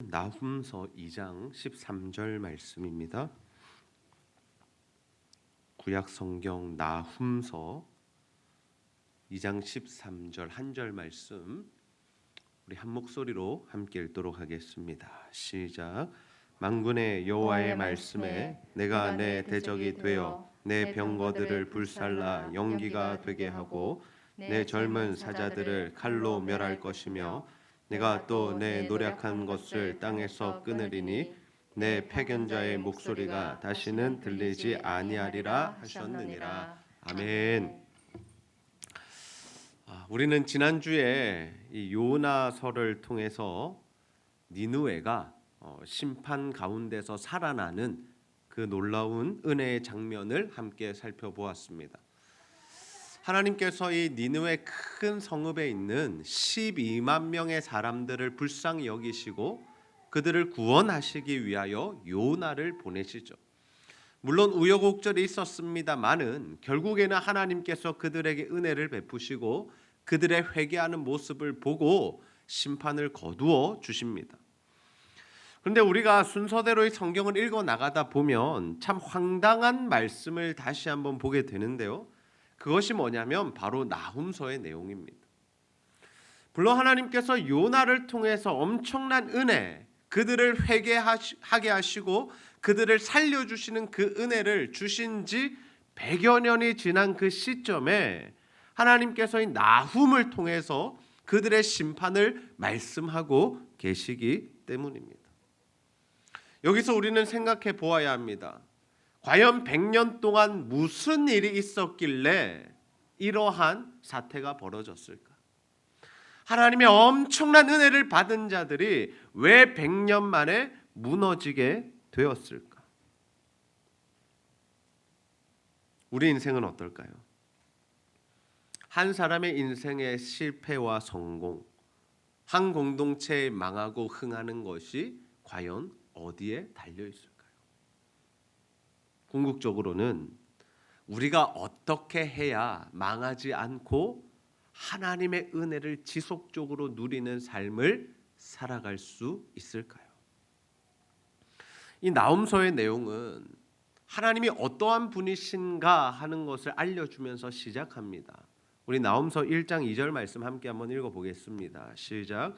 나훔서 2장 13절 말씀입니다. 구약 성경 나훔서 2장 13절 한 절 말씀 우리 한 목소리로 함께 읽도록 하겠습니다. 시작. 만군의 여호와의 말씀에 내가 내 대적이 되어 내 병거들을 불살라 연기가 되게 하고 내 젊은 사자들을 칼로 멸할 것이며 내가 또 내 노력한 것을 땅에서 끊으리니 내 패견자의 목소리가 다시는 들리지 아니하리라 하셨느니라. 아멘. 우리는 지난주에 이 요나서를 통해서 니느웨가 심판 가운데서 살아나는 그 놀라운 은혜의 장면을 함께 살펴보았습니다. 하나님께서 이 니느웨 큰 성읍에 있는 12만 명의 사람들을 불쌍히 여기시고 그들을 구원하시기 위하여 요나를 보내시죠. 물론 우여곡절이 있었습니다만은 결국에는 하나님께서 그들에게 은혜를 베푸시고 그들의 회개하는 모습을 보고 심판을 거두어 주십니다. 그런데 우리가 순서대로 이 성경을 읽어 나가다 보면 참 황당한 말씀을 다시 한번 보게 되는데요. 그것이 뭐냐면 바로 나훔서의 내용입니다. 물론 하나님께서 요나를 통해서 엄청난 은혜, 그들을 회개하게 하시고 그들을 살려주시는 그 은혜를 주신 지 100여 년이 지난 그 시점에 하나님께서 이 나훔을 통해서 그들의 심판을 말씀하고 계시기 때문입니다. 여기서 우리는 생각해 보아야 합니다. 과연 100년 동안 무슨 일이 있었길래 이러한 사태가 벌어졌을까? 하나님의 엄청난 은혜를 받은 자들이 왜 100년 만에 무너지게 되었을까? 우리 인생은 어떨까요? 한 사람의 인생의 실패와 성공, 한 공동체에 망하고 흥하는 것이 과연 어디에 달려 있을까요? 궁극적으로는 우리가 어떻게 해야 망하지 않고 하나님의 은혜를 지속적으로 누리는 삶을 살아갈 수 있을까요? 이 나훔서의 내용은 하나님이 어떠한 분이신가 하는 것을 알려주면서 시작합니다. 우리 나훔서 1장 2절 말씀 함께 한번 읽어보겠습니다. 시작.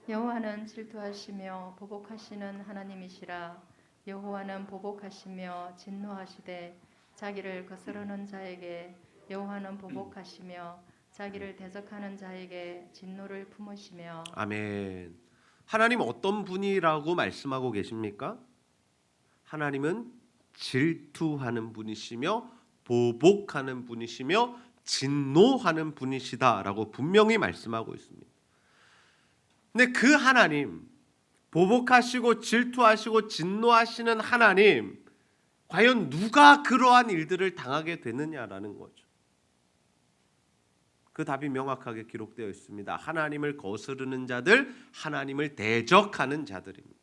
여호와는 질투하시며 보복하시는 하나님이시라. 여호와는 보복하시며 진노하시되 자기를 거스르는 자에게 여호와는 보복하시며 자기를 대적하는 자에게 진노를 품으시며. 아멘. 하나님 어떤 분이라고 말씀하고 계십니까? 하나님은 질투하는 분이시며 보복하는 분이시며 진노하는 분이시다라고 분명히 말씀하고 있습니다. 근데 그 하나님, 보복하시고 질투하시고 진노하시는 하나님, 과연 누가 그러한 일들을 당하게 되느냐라는 거죠. 그 답이 명확하게 기록되어 있습니다. 하나님을 거스르는 자들, 하나님을 대적하는 자들입니다.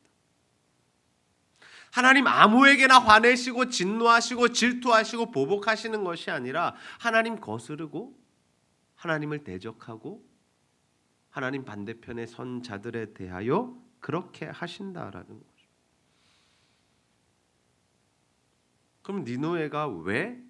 하나님 아무에게나 화내시고 진노하시고 질투하시고 보복하시는 것이 아니라 하나님 거스르고 하나님을 대적하고 하나님 반대편에 선 자들에 대하여 그렇게 하신다라는 거죠. 그럼 니느웨가 왜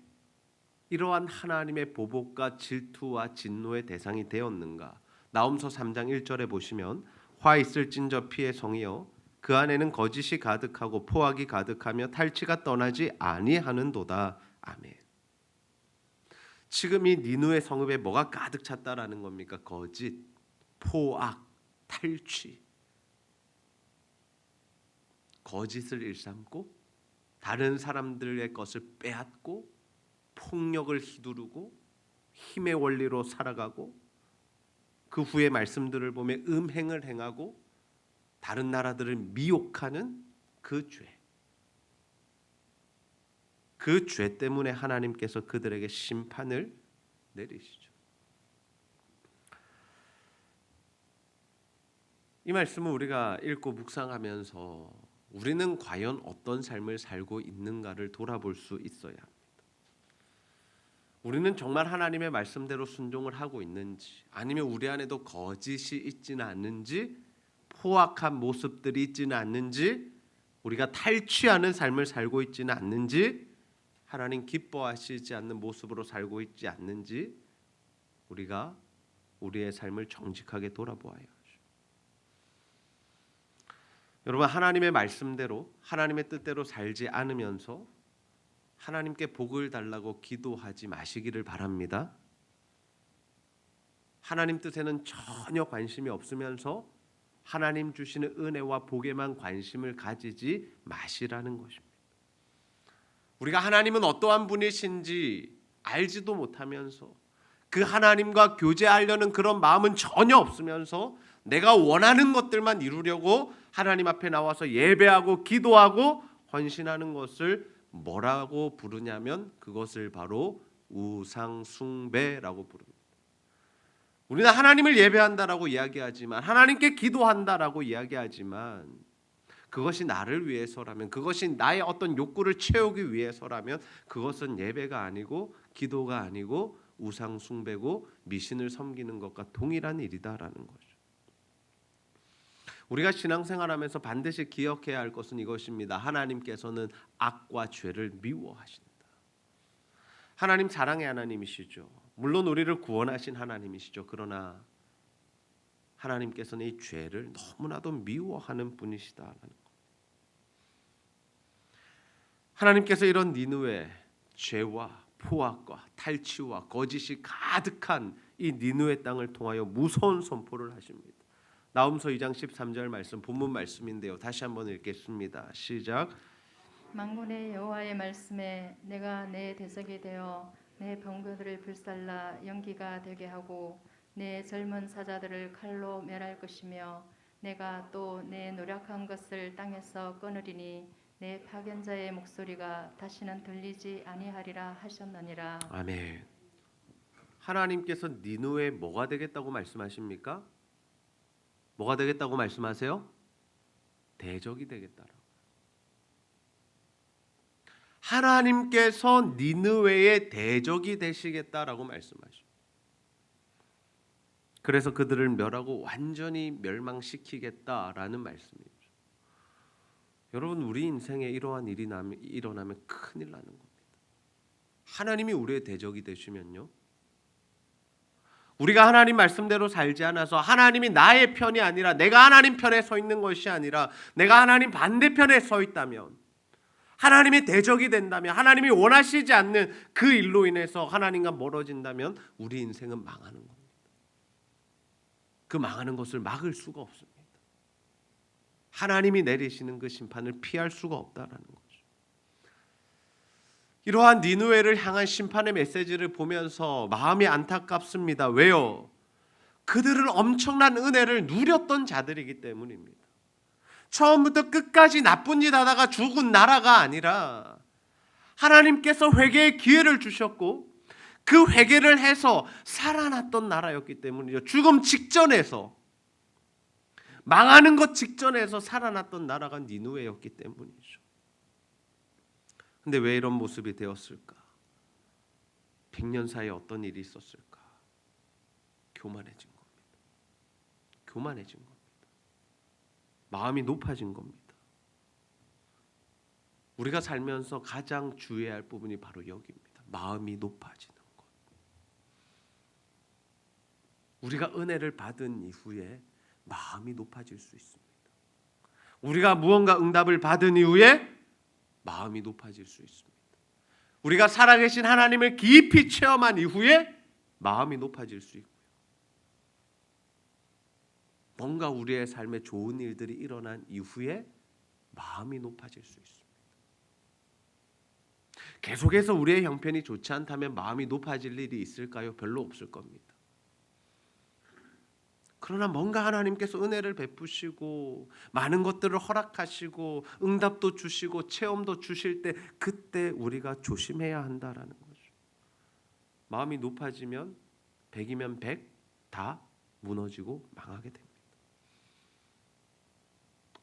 이러한 하나님의 보복과 질투와 진노의 대상이 되었는가? 나훔서 3장 1절에 보시면 화 있을진저 피의 성이여 그 안에는 거짓이 가득하고 포악이 가득하며 탈취가 떠나지 아니하는도다. 아멘. 지금 이 니느웨 성읍에 뭐가 가득 찼다라는 겁니까? 거짓, 포악, 탈취. 거짓을 일삼고 다른 사람들의 것을 빼앗고 폭력을 휘두르고 힘의 원리로 살아가고 그 후에 말씀들을 보면 음행을 행하고 다른 나라들을 미혹하는 그 죄. 그 죄 때문에 하나님께서 그들에게 심판을 내리시죠. 이 말씀을 우리가 읽고 묵상하면서 우리는 과연 어떤 삶을 살고 있는가를 돌아볼 수 있어야 합니다. 우리는 정말 하나님의 말씀대로 순종을 하고 있는지, 아니면 우리 안에도 거짓이 있지는 않는지, 포악한 모습들이 있지는 않는지, 우리가 탈취하는 삶을 살고 있지는 않는지, 하나님 기뻐하시지 않는 모습으로 살고 있지 않는지 우리가 우리의 삶을 정직하게 돌아보아야 하죠. 여러분, 하나님의 말씀대로 하나님의 뜻대로 살지 않으면서 하나님께 복을 달라고 기도하지 마시기를 바랍니다. 하나님 뜻에는 전혀 관심이 없으면서 하나님 주시는 은혜와 복에만 관심을 가지지 마시라는 것입니다. 우리가 하나님은 어떠한 분이신지 알지도 못하면서 그 하나님과 교제하려는 그런 마음은 전혀 없으면서 내가 원하는 것들만 이루려고 하나님 앞에 나와서 예배하고 기도하고 헌신하는 것을 뭐라고 부르냐면 그것을 바로 우상 숭배라고 부릅니다. 우리는 하나님을 예배한다라고 이야기하지만, 하나님께 기도한다라고 이야기하지만, 그것이 나를 위해서라면, 그것이 나의 어떤 욕구를 채우기 위해서라면 그것은 예배가 아니고 기도가 아니고 우상 숭배고 미신을 섬기는 것과 동일한 일이다라는 거죠. 우리가 신앙생활하면서 반드시 기억해야 할 것은 이것입니다. 하나님께서는 악과 죄를 미워하신다. 하나님 사랑의 하나님이시죠. 물론 우리를 구원하신 하나님이시죠. 그러나 하나님께서는 이 죄를 너무나도 미워하는 분이시다라는 것. 하나님께서 이런 니느웨 죄와 포악과 탈취와 거짓이 가득한 이 니느웨 땅을 통하여 무서운 선포를 하십니다. 나훔서 2장 13절 말씀, 본문 말씀인데요. 다시 한번 읽겠습니다. 시작. 만군의 여호와의 말씀에 내가 내 대적이 되어 내 병거들을 불살라 연기가 되게 하고 내 젊은 사자들을 칼로 멸할 것이며 내가 또 내 노력한 것을 땅에서 끊으리니 내 파견자의 목소리가 다시는 들리지 아니하리라 하셨느니라. 아멘. 하나님께서 니느웨 뭐가 되겠다고 말씀하십니까? 뭐가 되겠다고 말씀하세요? 대적이 되겠다라고. 하나님께서 니느웨의 대적이 되시겠다라고 말씀하십니다. 그래서 그들을 멸하고 완전히 멸망시키겠다라는 말씀이죠. 여러분, 우리 인생에 이러한 일이 일어나면 큰일 나는 겁니다. 하나님이 우리의 대적이 되시면요, 우리가 하나님 말씀대로 살지 않아서 하나님이 나의 편이 아니라, 내가 하나님 편에 서 있는 것이 아니라 내가 하나님 반대편에 서 있다면, 하나님의 대적이 된다면, 하나님이 원하시지 않는 그 일로 인해서 하나님과 멀어진다면 우리 인생은 망하는 겁니다. 그 망하는 것을 막을 수가 없습니다. 하나님이 내리시는 그 심판을 피할 수가 없다라는 거죠. 이러한 니느웨를 향한 심판의 메시지를 보면서 마음이 안타깝습니다. 왜요? 그들은 엄청난 은혜를 누렸던 자들이기 때문입니다. 처음부터 끝까지 나쁜 짓 하다가 죽은 나라가 아니라 하나님께서 회개의 기회를 주셨고 그 회개를 해서 살아났던 나라였기 때문이죠. 죽음 직전에서, 망하는 것 직전에서 살아났던 나라가 니느웨였기 때문이죠. 근데 왜 이런 모습이 되었을까? 100년 사이에 어떤 일이 있었을까? 교만해진 겁니다. 교만해진 겁니다. 마음이 높아진 겁니다. 우리가 살면서 가장 주의해야 할 부분이 바로 여기입니다. 마음이 높아지는 것. 우리가 은혜를 받은 이후에 마음이 높아질 수 있습니다. 우리가 무언가 응답을 받은 이후에 마음이 높아질 수 있습니다. 우리가 살아계신 하나님을 깊이 체험한 이후에 마음이 높아질 수 있고요. 뭔가 우리의 삶에 좋은 일들이 일어난 이후에 마음이 높아질 수 있습니다. 계속해서 우리의 형편이 좋지 않다면 마음이 높아질 일이 있을까요? 별로 없을 겁니다. 그러나 뭔가 하나님께서 은혜를 베푸시고 많은 것들을 허락하시고 응답도 주시고 체험도 주실 때, 그때 우리가 조심해야 한다라는 거죠. 마음이 높아지면 100이면 100 다 무너지고 망하게 됩니다.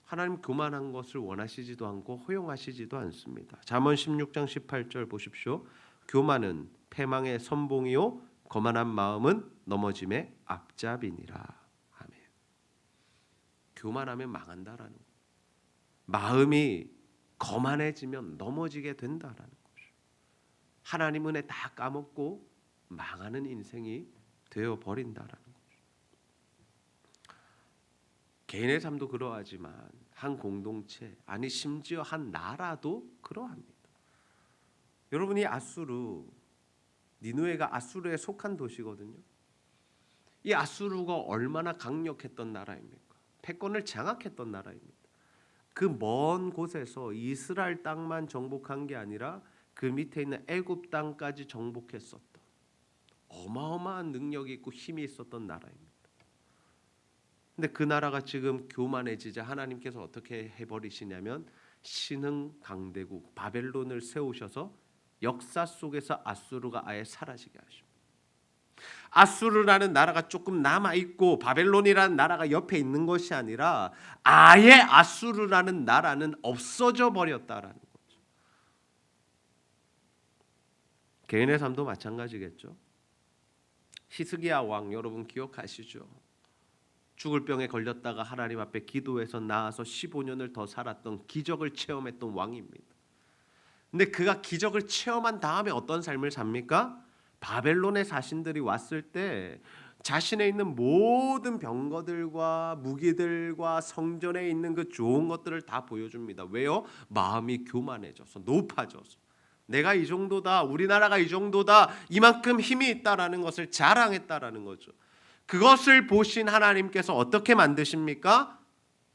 하나님 교만한 것을 원하시지도 않고 허용하시지도 않습니다. 잠언 16장 18절 보십시오. 교만은 패망의 선봉이요 거만한 마음은 넘어짐의 앞잡이니라. 아멘. 교만하면 망한다라는 거예요. 마음이 거만해지면 넘어지게 된다라는 거죠. 하나님 은혜 다 까먹고 망하는 인생이 되어 버린다라는 거죠. 개인의 삶도 그러하지만 한 공동체, 아니 심지어 한 나라도 그러합니다. 여러분이 아수르, 니느웨가 아수르에 속한 도시거든요. 이 아수르가 얼마나 강력했던 나라입니까? 패권을 장악했던 나라입니다. 그 먼 곳에서 이스라엘 땅만 정복한 게 아니라 그 밑에 있는 애굽 땅까지 정복했었던 어마어마한 능력이 있고 힘이 있었던 나라입니다. 근데 그 나라가 지금 교만해지자 하나님께서 어떻게 해버리시냐면 신흥 강대국 바벨론을 세우셔서 역사 속에서 아수르가 아예 사라지게 하십니다. 아수르라는 나라가 조금 남아있고 바벨론이라는 나라가 옆에 있는 것이 아니라 아예 아수르라는 나라는 없어져 버렸다라는 거죠. 개인의 삶도 마찬가지겠죠. 히스기야 왕 여러분 기억하시죠? 죽을 병에 걸렸다가 하나님 앞에 기도해서 나아서 15년을 더 살았던 기적을 체험했던 왕입니다. 근데 그가 기적을 체험한 다음에 어떤 삶을 삽니까? 바벨론의 사신들이 왔을 때 자신의 있는 모든 병거들과 무기들과 성전에 있는 그 좋은 것들을 다 보여줍니다. 왜요? 마음이 교만해져서 높아져서 내가 이 정도다, 우리나라가 이 정도다, 이만큼 힘이 있다라는 것을 자랑했다라는 거죠. 그것을 보신 하나님께서 어떻게 만드십니까?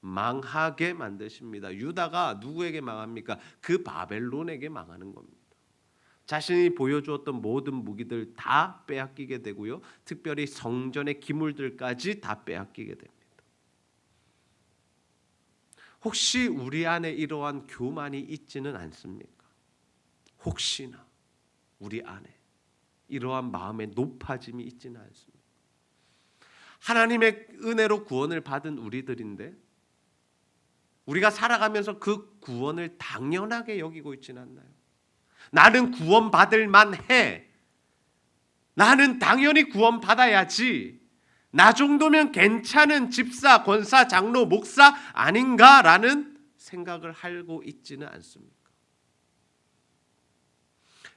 망하게 만드십니다. 유다가 누구에게 망합니까? 그 바벨론에게 망하는 겁니다. 자신이 보여주었던 모든 무기들 다 빼앗기게 되고요. 특별히 성전의 기물들까지 다 빼앗기게 됩니다. 혹시 우리 안에 이러한 교만이 있지는 않습니까? 혹시나 우리 안에 이러한 마음의 높아짐이 있지는 않습니까? 하나님의 은혜로 구원을 받은 우리들인데 우리가 살아가면서 그 구원을 당연하게 여기고 있지는 않나요? 나는 구원받을 만해. 나는 당연히 구원받아야지. 나 정도면 괜찮은 집사, 권사, 장로, 목사 아닌가라는 생각을 하고 있지는 않습니까?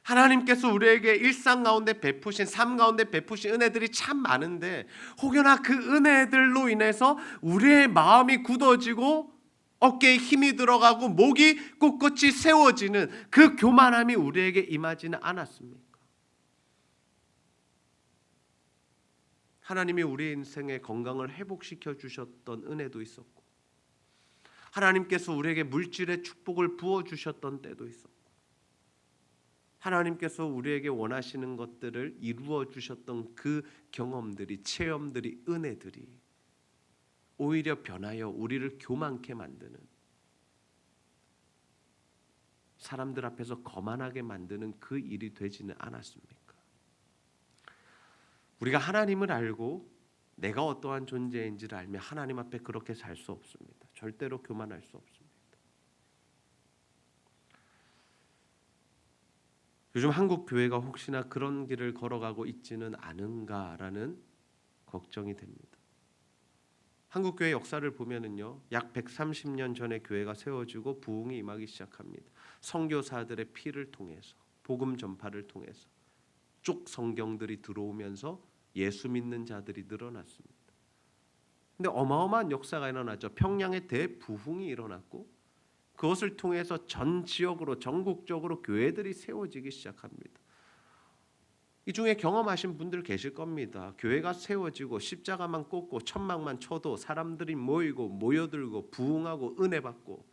하나님께서 우리에게 일상 가운데 베푸신, 삶 가운데 베푸신 은혜들이 참 많은데 혹여나 그 은혜들로 인해서 우리의 마음이 굳어지고 어깨에 힘이 들어가고 목이 꼿꼿이 세워지는 그 교만함이 우리에게 임하지는 않았습니까? 하나님이 우리 인생의 건강을 회복시켜 주셨던 은혜도 있었고 하나님께서 우리에게 물질의 축복을 부어 주셨던 때도 있었고 하나님께서 우리에게 원하시는 것들을 이루어 주셨던 그 경험들이, 체험들이, 은혜들이 오히려 변하여 우리를 교만케 만드는, 사람들 앞에서 거만하게 만드는 그 일이 되지는 않았습니까? 우리가 하나님을 알고 내가 어떠한 존재인지를 알면 하나님 앞에 그렇게 살 수 없습니다. 절대로 교만할 수 없습니다. 요즘 한국 교회가 혹시나 그런 길을 걸어가고 있지는 않은가라는 걱정이 됩니다. 한국 교회 역사를 보면은요, 약 130년 전에 교회가 세워지고 부흥이 임하기 시작합니다. 선교사들의 피를 통해서, 복음 전파를 통해서 쭉 성경들이 들어오면서 예수 믿는 자들이 늘어났습니다. 근데 어마어마한 역사가 일어났죠. 평양에 대부흥이 일어났고 그것을 통해서 전 지역으로 전국적으로 교회들이 세워지기 시작합니다. 이 중에 경험하신 분들 계실 겁니다. 교회가 세워지고 십자가만 꽂고 천막만 쳐도 사람들이 모이고 모여들고 부흥하고 은혜 받고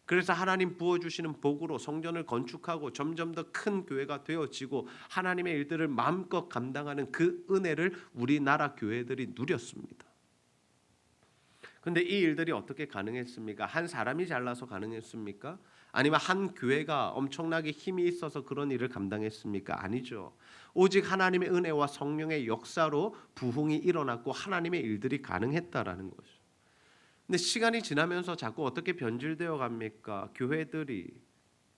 그래서 하나님 부어주시는 복으로 성전을 건축하고 점점 더 큰 교회가 되어지고 하나님의 일들을 마음껏 감당하는 그 은혜를 우리나라 교회들이 누렸습니다. 근데 이 일들이 어떻게 가능했습니까? 한 사람이 잘나서 가능했습니까? 아니면 한 교회가 엄청나게 힘이 있어서 그런 일을 감당했습니까? 아니죠. 오직 하나님의 은혜와 성령의 역사로 부흥이 일어났고 하나님의 일들이 가능했다라는 거죠. 근데 시간이 지나면서 자꾸 어떻게 변질되어 갑니까? 교회들이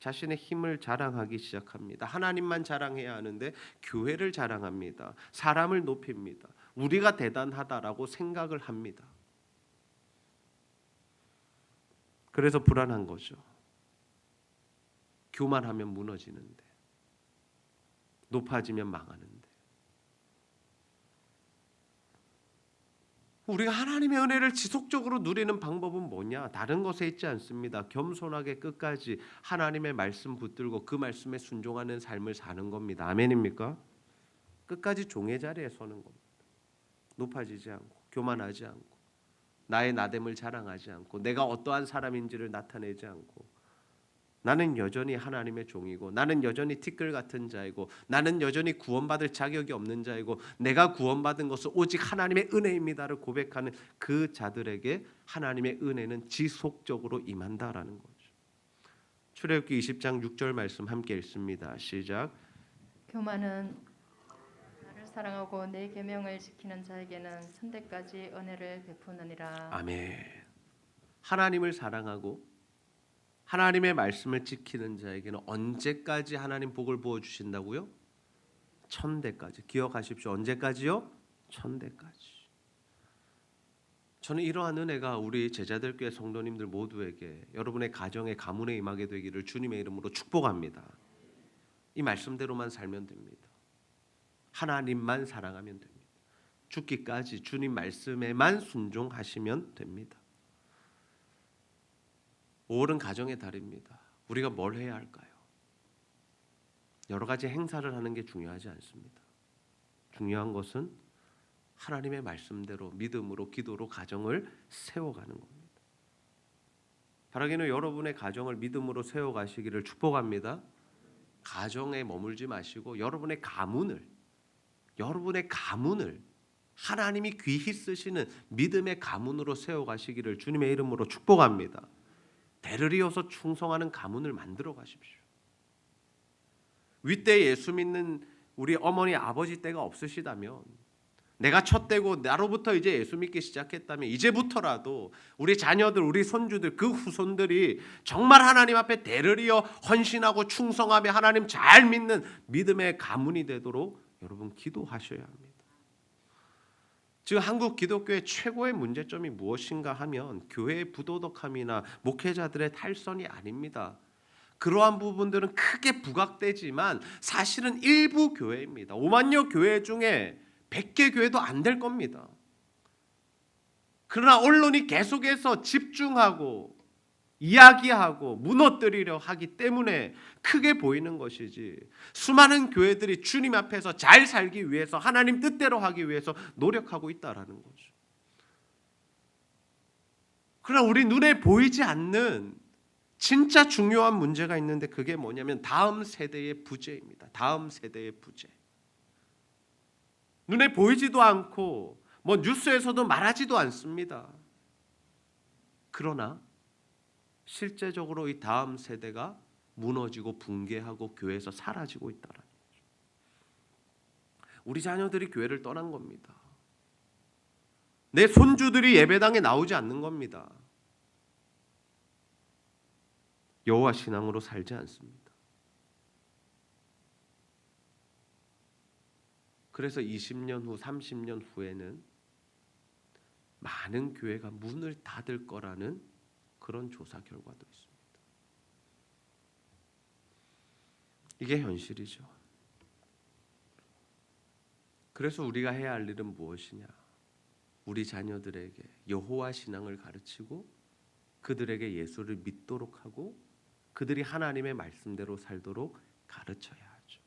자신의 힘을 자랑하기 시작합니다. 하나님만 자랑해야 하는데 교회를 자랑합니다. 사람을 높입니다. 우리가 대단하다라고 생각을 합니다. 그래서 불안한 거죠. 교만하면 무너지는데, 높아지면 망하는데. 우리가 하나님의 은혜를 지속적으로 누리는 방법은 뭐냐? 다른 것에 있지 않습니다. 겸손하게 끝까지 하나님의 말씀 붙들고 그 말씀에 순종하는 삶을 사는 겁니다. 아멘입니까? 끝까지 종의 자리에 서는 겁니다. 높아지지 않고, 교만하지 않고, 나의 나됨을 자랑하지 않고, 내가 어떠한 사람인지를 나타내지 않고, 나는 여전히 하나님의 종이고, 나는 여전히 티끌 같은 자이고, 나는 여전히 구원받을 자격이 없는 자이고, 내가 구원받은 것은 오직 하나님의 은혜입니다를 고백하는 그 자들에게 하나님의 은혜는 지속적으로 임한다라는 거죠. 출애굽기 20장 6절 말씀 함께 읽습니다. 시작. 교만은 나를 사랑하고 내 계명을 지키는 자에게는 선대까지 은혜를 베푸느니라. 아멘. 하나님을 사랑하고 하나님의 말씀을 지키는 자에게는 언제까지 하나님 복을 부어 주신다고요? 천대까지. 기억하십시오. 언제까지요? 천대까지. 저는 이러한 은혜가 우리 제자들교회 성도님들 모두에게, 여러분의 가정에 가문에 임하게 되기를 주님의 이름으로 축복합니다. 이 말씀대로만 살면 됩니다. 하나님만 사랑하면 됩니다. 죽기까지 주님 말씀에만 순종하시면 됩니다. 5월은 가정의 달입니다. 우리가 뭘 해야 할까요? 여러 가지 행사를 하는 게 중요하지 않습니다. 중요한 것은 하나님의 말씀대로 믿음으로 기도로 가정을 세워가는 겁니다. 바라기는 여러분의 가정을 믿음으로 세워가시기를 축복합니다. 가정에 머물지 마시고 여러분의 가문을 하나님이 귀히 쓰시는 믿음의 가문으로 세워가시기를 주님의 이름으로 축복합니다. 대를 이어서 충성하는 가문을 만들어 가십시오. 윗대 예수 믿는 우리 어머니 아버지 때가 없으시다면, 내가 첫 때고 나로부터 이제 예수 믿기 시작했다면 이제부터라도 우리 자녀들, 우리 손주들, 그 후손들이 정말 하나님 앞에 대를 이어 헌신하고 충성하며 하나님 잘 믿는 믿음의 가문이 되도록 여러분 기도하셔야 합니다. 지금 한국 기독교의 최고의 문제점이 무엇인가 하면 교회의 부도덕함이나 목회자들의 탈선이 아닙니다. 그러한 부분들은 크게 부각되지만 사실은 일부 교회입니다. 5만여 교회 중에 100개 교회도 안 될 겁니다. 그러나 언론이 계속해서 집중하고 이야기하고 무너뜨리려 하기 때문에 크게 보이는 것이지, 수많은 교회들이 주님 앞에서 잘 살기 위해서 하나님 뜻대로 하기 위해서 노력하고 있다라는 거죠. 그러나 우리 눈에 보이지 않는 진짜 중요한 문제가 있는데, 그게 뭐냐면 다음 세대의 부재입니다. 다음 세대의 부재. 눈에 보이지도 않고 뭐 뉴스에서도 말하지도 않습니다. 그러나 실제적으로 이 다음 세대가 무너지고 붕괴하고 교회에서 사라지고 있다는 거죠. 우리 자녀들이 교회를 떠난 겁니다. 내 손주들이 예배당에 나오지 않는 겁니다. 여호와 신앙으로 살지 않습니다. 그래서 20년 후, 30년 후에는 많은 교회가 문을 닫을 거라는 그런 조사 결과도 있습니다. 이게 현실이죠. 그래서 우리가 해야 할 일은 무엇이냐? 우리 자녀들에게 여호와 신앙을 가르치고 그들에게 예수를 믿도록 하고 그들이 하나님의 말씀대로 살도록 가르쳐야 하죠.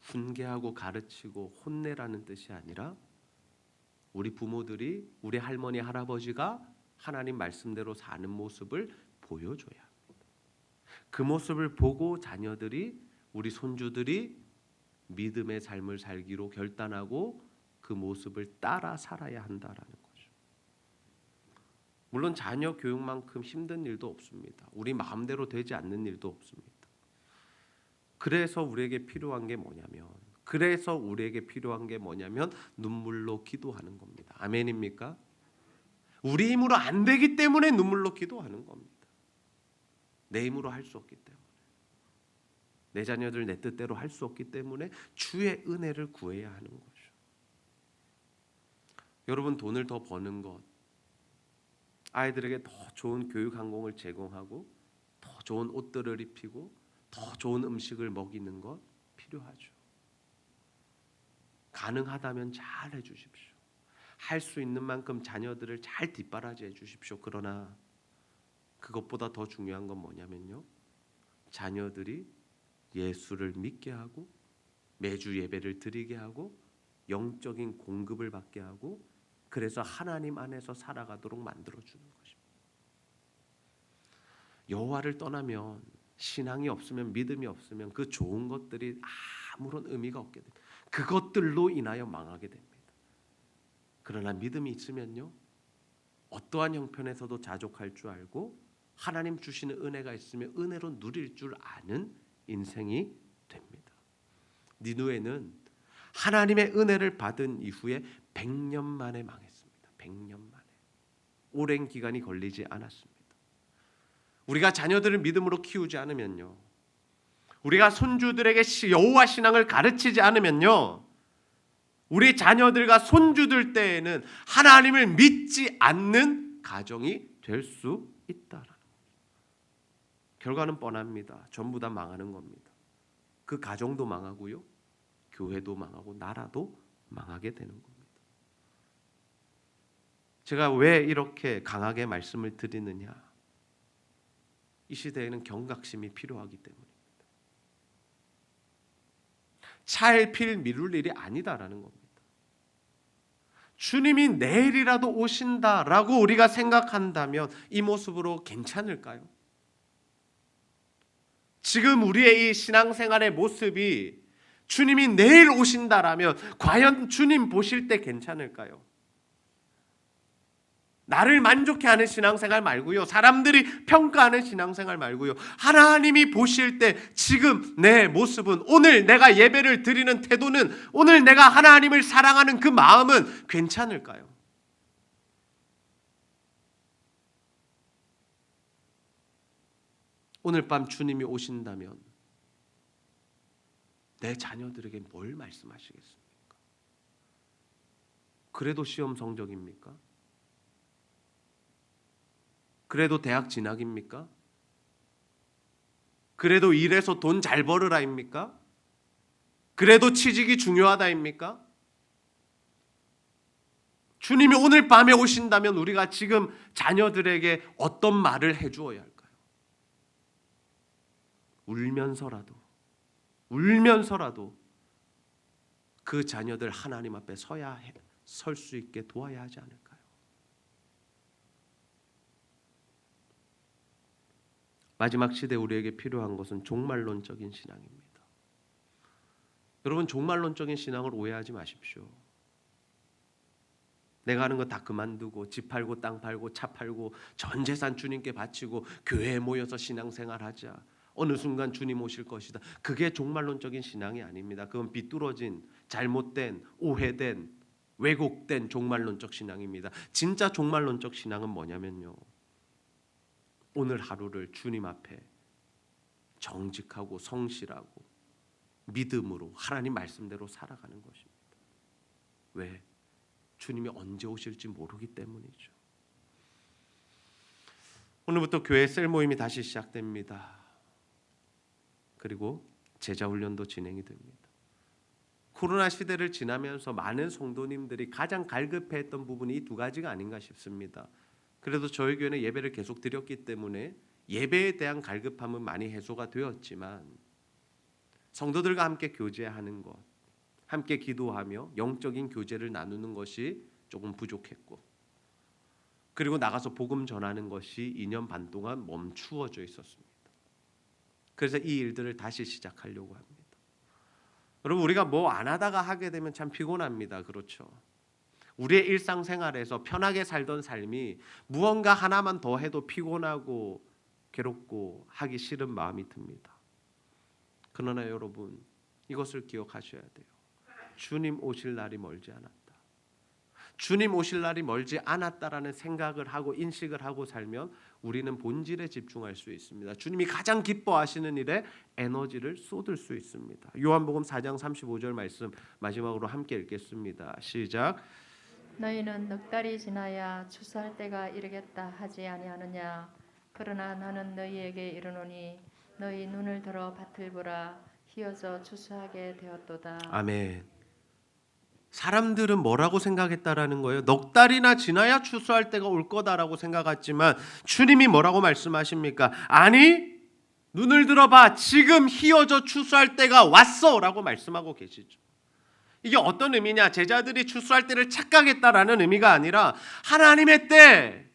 훈계하고 가르치고 혼내라는 뜻이 아니라 우리 부모들이, 우리 할머니 할아버지가 하나님 말씀대로 사는 모습을 보여줘야 합니다. 그 모습을 보고 자녀들이, 우리 손주들이 믿음의 삶을 살기로 결단하고 그 모습을 따라 살아야 한다라는 거죠. 물론 자녀 교육만큼 힘든 일도 없습니다. 우리 마음대로 되지 않는 일도 없습니다. 그래서 우리에게 필요한 게 뭐냐면 눈물로 기도하는 겁니다. 아멘입니까? 우리 힘으로 안 되기 때문에 눈물로 기도하는 겁니다. 내 힘으로 할 수 없기 때문에, 내 자녀들 내 뜻대로 할 수 없기 때문에 주의 은혜를 구해야 하는 거죠. 여러분, 돈을 더 버는 것, 아이들에게 더 좋은 교육 환경을 제공하고 더 좋은 옷들을 입히고 더 좋은 음식을 먹이는 것 필요하죠. 가능하다면 잘 해주십시오. 할 수 있는 만큼 자녀들을 잘 뒷바라지해 주십시오. 그러나 그것보다 더 중요한 건 뭐냐면요, 자녀들이 예수를 믿게 하고 매주 예배를 드리게 하고 영적인 공급을 받게 하고 그래서 하나님 안에서 살아가도록 만들어주는 것입니다. 여호와를 떠나면 신앙이 없으면 믿음이 없으면 그 좋은 것들이 아무런 의미가 없게 됩니다. 그것들로 인하여 망하게 됩니다. 그러나 믿음이 있으면요, 어떠한 형편에서도 자족할 줄 알고 하나님 주시는 은혜가 있으면 은혜로 누릴 줄 아는 인생이 됩니다. 니누에는 하나님의 은혜를 받은 이후에 100년 만에 망했습니다. 100년 만에. 오랜 기간이 걸리지 않았습니다. 우리가 자녀들을 믿음으로 키우지 않으면요, 우리가 손주들에게 여호와 신앙을 가르치지 않으면요, 우리 자녀들과 손주들 때에는 하나님을 믿지 않는 가정이 될 수 있다라는 거죠. 결과는 뻔합니다. 전부 다 망하는 겁니다. 그 가정도 망하고요, 교회도 망하고 나라도 망하게 되는 겁니다. 제가 왜 이렇게 강하게 말씀을 드리느냐? 이 시대에는 경각심이 필요하기 때문입니다. 차일피일 미룰 일이 아니다라는 겁니다. 주님이 내일이라도 오신다라고 우리가 생각한다면 이 모습으로 괜찮을까요? 지금 우리의 이 신앙생활의 모습이 주님이 내일 오신다라면 과연 주님 보실 때 괜찮을까요? 나를 만족해 하는 신앙생활 말고요, 사람들이 평가하는 신앙생활 말고요, 하나님이 보실 때 지금 내 모습은, 오늘 내가 예배를 드리는 태도는, 오늘 내가 하나님을 사랑하는 그 마음은 괜찮을까요? 오늘 밤 주님이 오신다면 내 자녀들에게 뭘 말씀하시겠습니까? 그래도 시험 성적입니까? 그래도 대학 진학입니까? 그래도 일해서 돈 잘 벌으라입니까? 그래도 취직이 중요하다입니까? 주님이 오늘 밤에 오신다면 우리가 지금 자녀들에게 어떤 말을 해주어야 할까요? 울면서라도 그 자녀들 하나님 앞에 설 수 있게 도와야 하지 않을까요? 마지막 시대 우리에게 필요한 것은 종말론적인 신앙입니다. 여러분, 종말론적인 신앙을 오해하지 마십시오. 내가 하는 거 다 그만두고 집 팔고 땅 팔고 차 팔고 전 재산 주님께 바치고 교회에 모여서 신앙생활하자. 어느 순간 주님 오실 것이다. 그게 종말론적인 신앙이 아닙니다. 그건 비뚤어진, 잘못된, 오해된, 왜곡된 종말론적 신앙입니다. 진짜 종말론적 신앙은 뭐냐면요, 오늘 하루를 주님 앞에 정직하고 성실하고 믿음으로 하나님 말씀대로 살아가는 것입니다. 왜? 주님이 언제 오실지 모르기 때문이죠. 오늘부터 교회 셀 모임이 다시 시작됩니다. 그리고 제자 훈련도 진행이 됩니다. 코로나 시대를 지나면서 많은 성도님들이 가장 갈급해했던 부분이 이 두 가지가 아닌가 싶습니다. 그래도 저희 교회는 예배를 계속 드렸기 때문에 예배에 대한 갈급함은 많이 해소가 되었지만 성도들과 함께 교제하는 것, 함께 기도하며 영적인 교제를 나누는 것이 조금 부족했고, 그리고 나가서 복음 전하는 것이 2년 반 동안 멈추어져 있었습니다. 그래서 이 일들을 다시 시작하려고 합니다. 여러분, 우리가 뭐 안 하다가 하게 되면 참 피곤합니다. 그렇죠? 우리의 일상생활에서 편하게 살던 삶이 무언가 하나만 더 해도 피곤하고 괴롭고 하기 싫은 마음이 듭니다. 그러나 여러분, 이것을 기억하셔야 돼요. 주님 오실 날이 멀지 않았다. 주님 오실 날이 멀지 않았다라는 생각을 하고 인식을 하고 살면 우리는 본질에 집중할 수 있습니다. 주님이 가장 기뻐하시는 일에 에너지를 쏟을 수 있습니다. 요한복음 4장 35절 말씀 마지막으로 함께 읽겠습니다. 시작. 너희는 넉 달이 지나야 추수할 때가 이르겠다 하지 아니하느냐. 그러나 나는 너희에게 이르노니 너희 눈을 들어 밭을 보라. 휘어져 추수하게 되었도다. 아멘. 사람들은 뭐라고 생각했다라는 거예요? 넉 달이나 지나야 추수할 때가 올 거다라고 생각했지만 주님이 뭐라고 말씀하십니까? 아니, 눈을 들어봐. 지금 휘어져 추수할 때가 왔어라고 말씀하고 계시죠. 이게 어떤 의미냐? 제자들이 추수할 때를 착각했다라는 의미가 아니라 하나님의 때,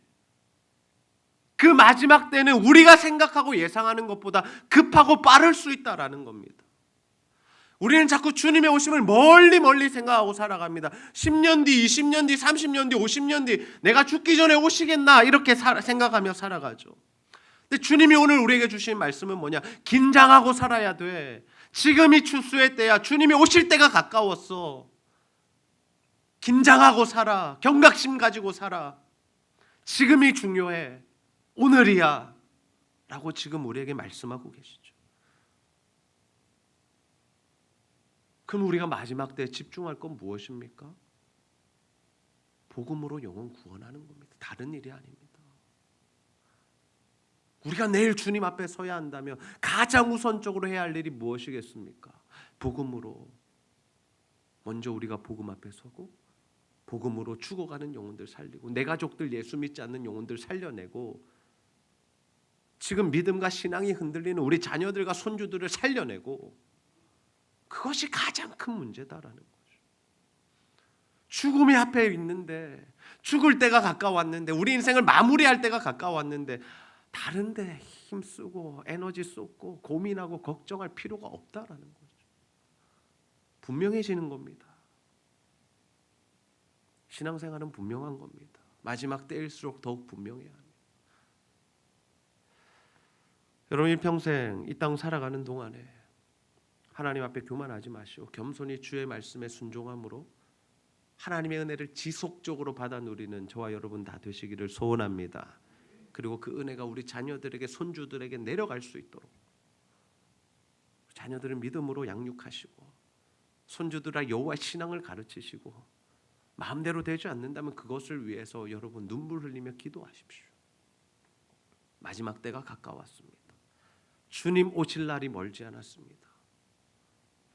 그 마지막 때는 우리가 생각하고 예상하는 것보다 급하고 빠를 수 있다라는 겁니다. 우리는 자꾸 주님의 오심을 멀리 생각하고 살아갑니다. 10년 뒤, 20년 뒤, 30년 뒤, 50년 뒤 내가 죽기 전에 오시겠나 이렇게 생각하며 살아가죠. 근데 주님이 오늘 우리에게 주신 말씀은 뭐냐? 긴장하고 살아야 돼. 지금이 추수의 때야. 주님이 오실 때가 가까웠어. 긴장하고 살아. 경각심 가지고 살아. 지금이 중요해. 오늘이야. 라고 지금 우리에게 말씀하고 계시죠. 그럼 우리가 마지막 때에 집중할 건 무엇입니까? 복음으로 영혼 구원하는 겁니다. 다른 일이 아닙니다. 우리가 내일 주님 앞에 서야 한다면 가장 우선적으로 해야 할 일이 무엇이겠습니까? 복음으로 먼저 우리가 복음 앞에 서고 복음으로 죽어가는 영혼들 살리고 내 가족들 예수 믿지 않는 영혼들 살려내고 지금 믿음과 신앙이 흔들리는 우리 자녀들과 손주들을 살려내고 그것이 가장 큰 문제다라는 거죠. 죽음이 앞에 있는데 죽을 때가 가까웠는데 우리 인생을 마무리할 때가 가까웠는데 다른 데 힘쓰고 에너지 쏟고 고민하고 걱정할 필요가 없다라는 거죠. 분명해지는 겁니다. 신앙생활은 분명한 겁니다. 마지막 때일수록 더욱 분명해야 합니다. 여러분 일평생 이 땅 살아가는 동안에 하나님 앞에 교만하지 마시고 겸손히 주의 말씀에 순종함으로 하나님의 은혜를 지속적으로 받아 누리는 저와 여러분 다 되시기를 소원합니다. 그리고 그 은혜가 우리 자녀들에게 손주들에게 내려갈 수 있도록 자녀들을 믿음으로 양육하시고 손주들아 여호와의 신앙을 가르치시고 마음대로 되지 않는다면 그것을 위해서 여러분 눈물 흘리며 기도하십시오. 마지막 때가 가까웠습니다. 주님 오실 날이 멀지 않았습니다.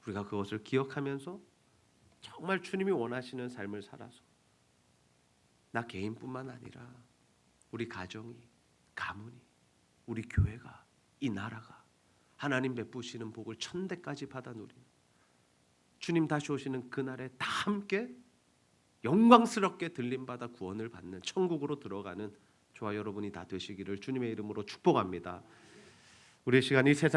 우리가 그것을 기억하면서 정말 주님이 원하시는 삶을 살아서 나 개인뿐만 아니라 우리 가정이, 가문이, 우리 교회가, 이 나라가 하나님 베푸시는 복을 천대까지 받아 누리는 주님 다시 오시는 그날에 다 함께 영광스럽게 들림받아 구원을 받는 천국으로 들어가는 저와 여러분이 다 되시기를 주님의 이름으로 축복합니다. 우리의 시간이 세상